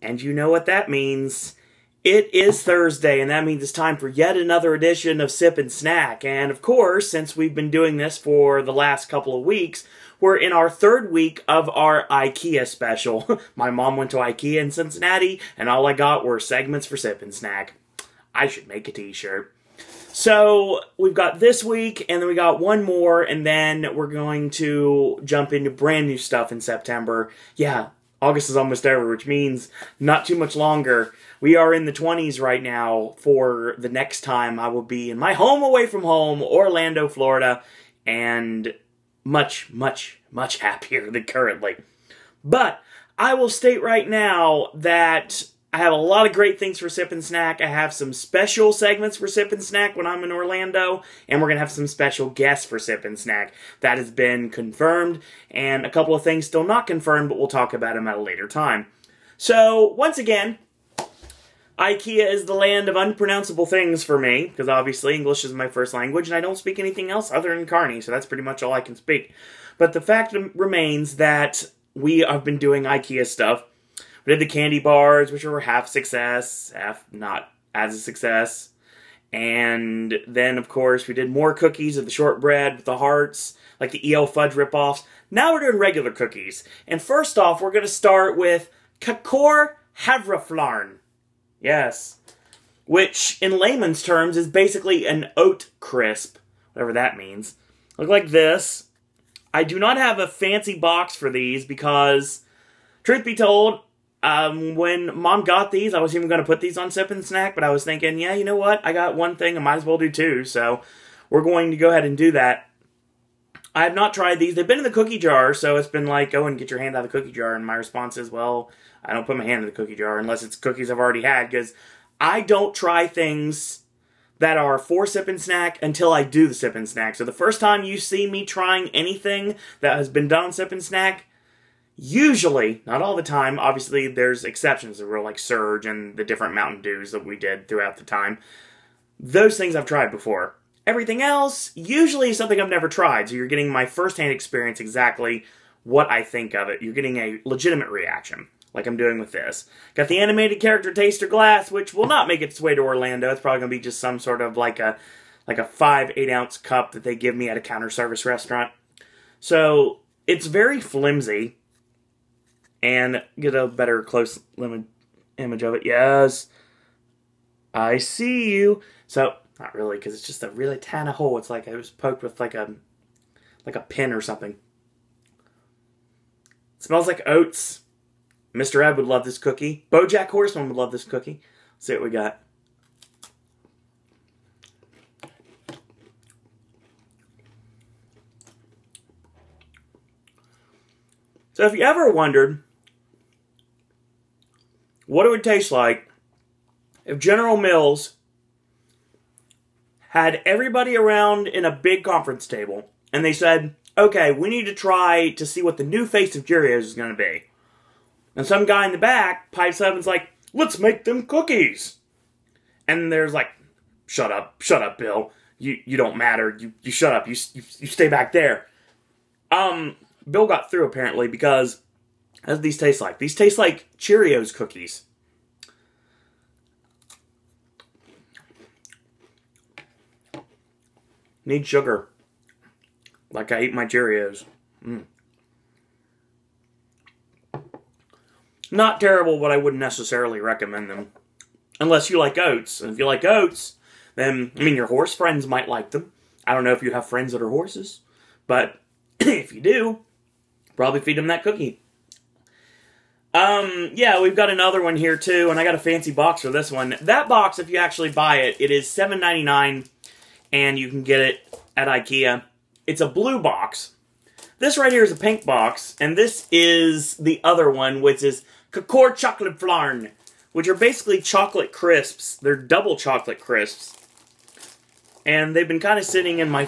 And you know what that means. It is Thursday, and that means it's time for yet another edition of Sip and Snack. And of course, since we've been doing this for the last couple of weeks, we're in our third week of our Ikea special. My mom went to Ikea in Cincinnati, and all I got were segments for Sip and Snack. I should make a t-shirt. So, we've got this week, and then we got one more, and then we're going to jump into brand new stuff in September. Yeah, August is almost over, which means not too much longer. We are in the 20s right now for the next time I will be in my home away from home, Orlando, Florida, and much, much, much happier than currently. But I will state right now that I have a lot of great things for Sip and Snack. I have some special segments for Sip and Snack when I'm in Orlando, and we're going to have some special guests for Sip and Snack. That has been confirmed, and a couple of things still not confirmed, but we'll talk about them at a later time. So, once again, Ikea is the land of unpronounceable things for me, because obviously English is my first language, and I don't speak anything else other than Carney, so that's pretty much all I can speak. But the fact remains that we have been doing Ikea stuff. We did the candy bars, which were half success, half not as a success. And then, of course, we did more cookies of the shortbread with the hearts, like the EL Fudge ripoffs. Now we're doing regular cookies. And first off, we're going to start with Kakor Havreflarn. Yes. Which, in layman's terms, is basically an Oat Crisp, whatever that means. Look like this. I do not have a fancy box for these because, truth be told, when Mom got these, I was even going to put these on Sip and Snack, but I was thinking, yeah, you know what? I got one thing, I might as well do two, so we're going to go ahead and do that. I have not tried these. They've been in the cookie jar, so it's been like, go and get your hand out of the cookie jar, and my response is, well, I don't put my hand in the cookie jar unless it's cookies I've already had, because I don't try things that are for Sip and Snack until I do the Sip and Snack. So the first time you see me trying anything that has been done on Sip and Snack, usually, not all the time, obviously there's exceptions, the real like Surge and the different Mountain Dews that we did throughout the time. Those things I've tried before. Everything else, usually is something I've never tried, so you're getting my first-hand experience exactly what I think of it. You're getting a legitimate reaction, like I'm doing with this. Got the animated character taster glass, which will not make its way to Orlando. It's probably going to be just some sort of like a 5-8-ounce cup that they give me at a counter service restaurant. So, it's very flimsy. And get a better close image of it. Yes. I see you. So, not really, because it's just a really tiny hole. It's like it was poked with like a pin or something. It smells like oats. Mr. Ed would love this cookie. BoJack Horseman would love this cookie. Let's see what we got. So if you ever wondered what it would taste like if General Mills had everybody around in a big conference table and they said, okay, we need to try to see what the new face of Cheerios is going to be. And some guy in the back pipes up and's like, let's make them cookies. And there's like, shut up, Bill. You don't matter. You shut up. You stay back there. Bill got through apparently because what do these taste like? These taste like Cheerios cookies. Need sugar. Like I eat my Cheerios. Not terrible, but I wouldn't necessarily recommend them. Unless you like oats. And if you like oats, then, I mean, your horse friends might like them. I don't know if you have friends that are horses. But if you do, probably feed them that cookie. Yeah, we've got another one here too, and I got a fancy box for this one. That box, if you actually buy it, it is $7.99, and you can get it at Ikea. It's a blue box. This right here is a pink box, and this is the other one, which is Kakor Chokladflarn, which are basically chocolate crisps. They're double chocolate crisps. And they've been kind of sitting in my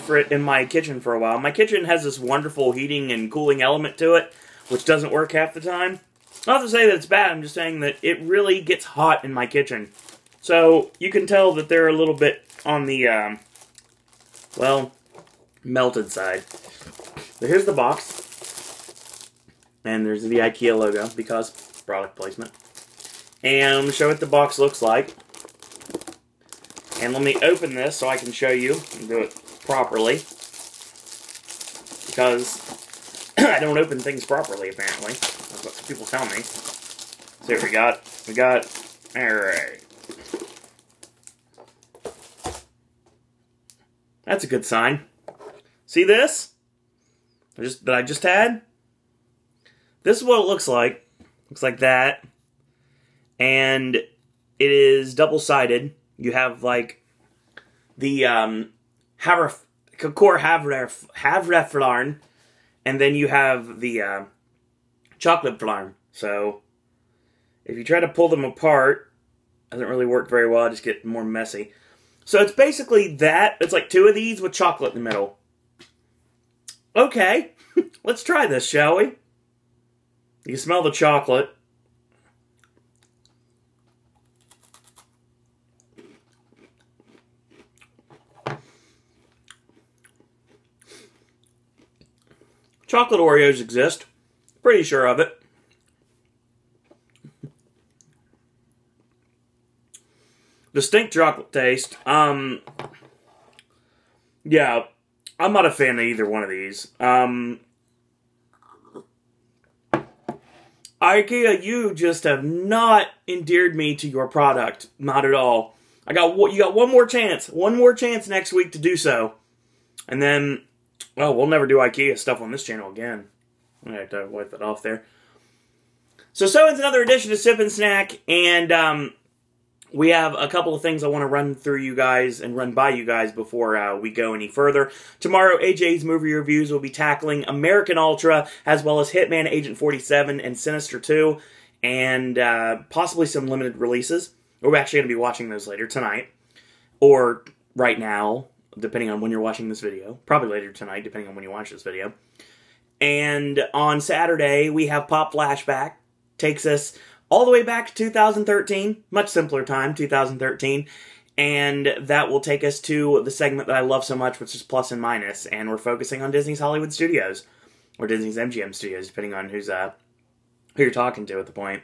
kitchen for a while. My kitchen has this wonderful heating and cooling element to it, which doesn't work half the time. Not to say that it's bad, I'm just saying that it really gets hot in my kitchen. So, you can tell that they're a little bit on the, well, melted side. So here's the box. And there's the Ikea logo, because product placement. And I'm going to show what the box looks like. And let me open this so I can show you and do it properly. Because I don't open things properly, apparently. That's what people tell me. So here we got, alright. That's a good sign. See this? That I just had? This is what it looks like. Looks like that. And it is double-sided. You have, like, the Kakor Havreflarn, and then you have the Chokladflarn. So, if you try to pull them apart, it doesn't really work very well. I just get more messy. So, it's basically that. It's like two of these with chocolate in the middle. Okay, let's try this, shall we? You can smell the chocolate. Chocolate Oreos exist. Pretty sure of it. Distinct chocolate taste. Yeah, I'm not a fan of either one of these. Ikea, you just have not endeared me to your product. Not at all. You got one more chance. One more chance next week to do so. And then, well, we'll never do Ikea stuff on this channel again. I have to wipe that off there. So it's another edition of Sip and Snack, and we have a couple of things I want to run through you guys and run by you guys before we go any further. Tomorrow, AJ's movie reviews will be tackling American Ultra, as well as Hitman Agent 47 and Sinister 2, and possibly some limited releases. We're actually going to be watching those later tonight, or right now, depending on when you're watching this video. Probably later tonight, depending on when you watch this video. And on Saturday, we have Pop Flashback. Takes us all the way back to 2013. Much simpler time, 2013. And that will take us to the segment that I love so much, which is Plus and Minus. And we're focusing on Disney's Hollywood Studios. Or Disney's MGM Studios, depending on who you're talking to at the point.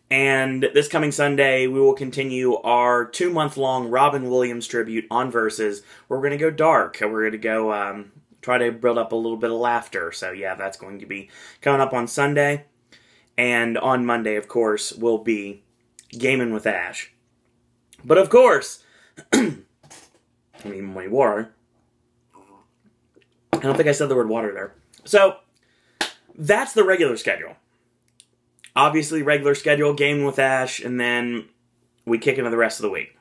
And this coming Sunday, we will continue our 2-month-long Robin Williams tribute on Versus, where we're going to go dark. We're going to go try to build up a little bit of laughter. So yeah, that's going to be coming up on Sunday. And on Monday, of course, will be Gaming with Ash. But of course, I need my water. I don't think I said the word water there. So, that's the regular schedule. Obviously, regular schedule, Gaming with Ash, and then we kick into the rest of the week.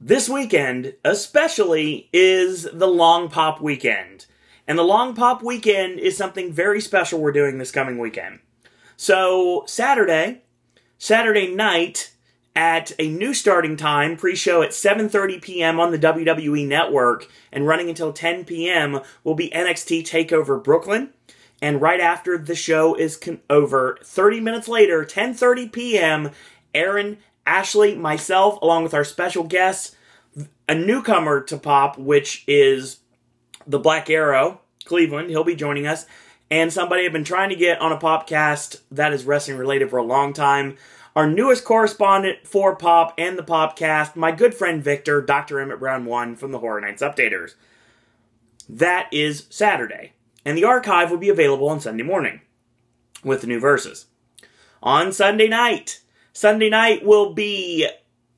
This weekend, especially, is the Long Pop weekend. And the Long Pop weekend is something very special we're doing this coming weekend. So, Saturday night, at a new starting time, pre-show at 7:30 p.m. on the WWE Network, and running until 10 p.m. will be NXT TakeOver Brooklyn. And right after the show is over, 30 minutes later, 10:30 p.m., Aaron, Ashley, myself, along with our special guests, a newcomer to Pop, which is the Black Arrow, Cleveland, he'll be joining us, and somebody I've been trying to get on a Popcast that is wrestling related for a long time. Our newest correspondent for Pop and the Popcast, my good friend Victor, Dr. Emmett Brown 1 from the Horror Nights Updaters. That is Saturday, and the archive will be available on Sunday morning with the new verses. On Sunday night will be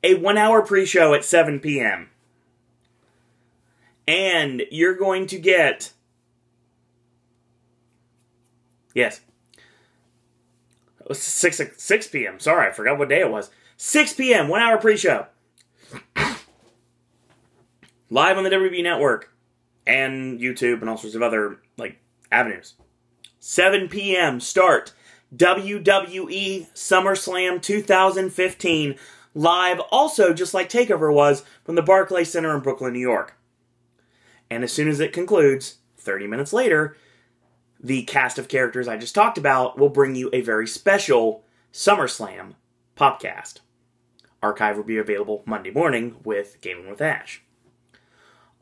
a 1-hour pre-show at 7 p.m. And you're going to get... Yes. It was 6 p.m. Sorry, I forgot what day it was. 6 p.m., 1-hour pre-show. Live on the WB Network. And YouTube and all sorts of other, avenues. 7 p.m. start. WWE SummerSlam 2015. Live, also, just like TakeOver was, from the Barclays Center in Brooklyn, New York. And as soon as it concludes, 30 minutes later, the cast of characters I just talked about will bring you a very special SummerSlam Popcast. Archive will be available Monday morning with Gaming with Ash.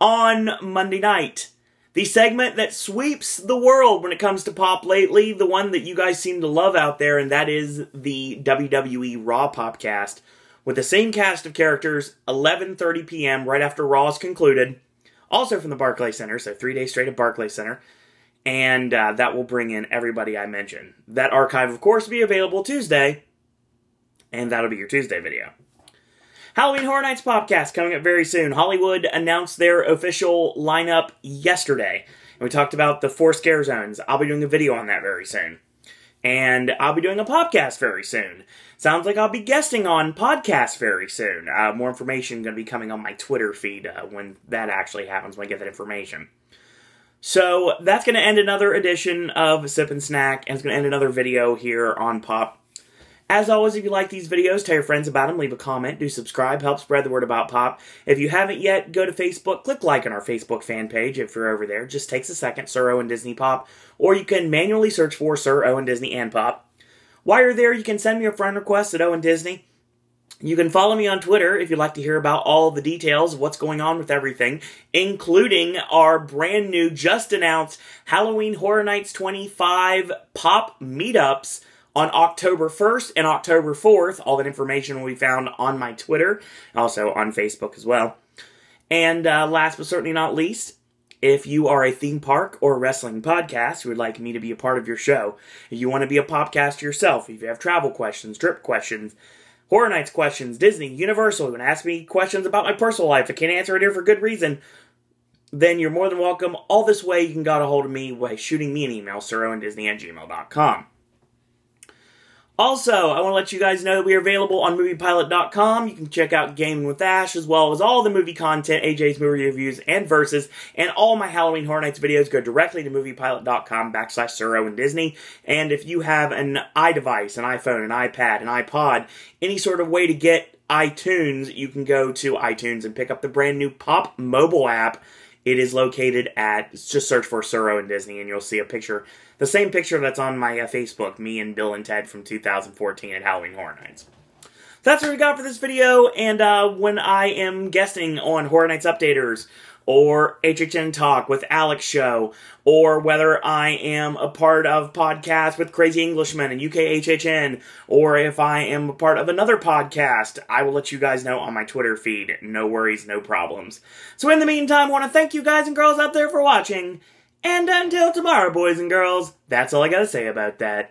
On Monday night, The segment that sweeps the world when it comes to pop lately, the one that you guys seem to love out there, and that is the WWE Raw Popcast. With the same cast of characters, 11:30 p.m. right after Raw is concluded. Also from the Barclays Center, so 3 days straight at Barclays Center. And that will bring in everybody I mentioned. That archive, of course, will be available Tuesday. And that'll be your Tuesday video. Halloween Horror Nights Popcast coming up very soon. Hollywood announced their official lineup yesterday. And we talked about the 4 scare zones. I'll be doing a video on that very soon. And I'll be doing a podcast very soon. Sounds like I'll be guesting on podcasts very soon. More information going to be coming on my Twitter feed when that actually happens, when I get that information. So that's going to end another edition of Sip and Snack, and it's going to end another video here on Pop. As always, if you like these videos, tell your friends about them, leave a comment, do subscribe, help spread the word about Pop. If you haven't yet, go to Facebook, click like on our Facebook fan page if you're over there. It just takes a second, Sir Owen Disney Pop, or you can manually search for Sir Owen Disney and Pop. While you're there, you can send me a friend request at Owen Disney. You can follow me on Twitter if you'd like to hear about all the details of what's going on with everything, including our brand new, just announced Halloween Horror Nights 25 Pop Meetups on October 1st and October 4th. All that information will be found on my Twitter, also on Facebook as well. And last but certainly not least, if you are a theme park or wrestling podcast who would like me to be a part of your show, if you want to be a popcaster yourself, if you have travel questions, trip questions, Horror Nights questions, Disney, Universal, you want to ask me questions about my personal life, I can't answer it here for good reason, then you're more than welcome. All this way, you can get a hold of me by shooting me an email, siroandisney@gmail.com. Also, I want to let you guys know that we are available on MoviePilot.com. You can check out Gaming with Ash, as well as all the movie content, AJ's movie reviews, and verses, and all my Halloween Horror Nights videos go directly to MoviePilot.com/SirOwenDisney. And if you have an iDevice, an iPhone, an iPad, an iPod, any sort of way to get iTunes, you can go to iTunes and pick up the brand new Pop mobile app. It is located at, just search for Sir Owen Disney, and you'll see a picture, the same picture that's on my Facebook, me and Bill and Ted from 2014 at Halloween Horror Nights. So that's what we got for this video, and when I am guesting on Horror Nights Updaters, or HHN Talk with Alex Show, or whether I am a part of podcasts with Crazy Englishman and UKHHN, or if I am a part of another podcast, I will let you guys know on my Twitter feed. No worries, no problems. So in the meantime, I want to thank you guys and girls out there for watching, and until tomorrow, boys and girls, that's all I gotta say about that.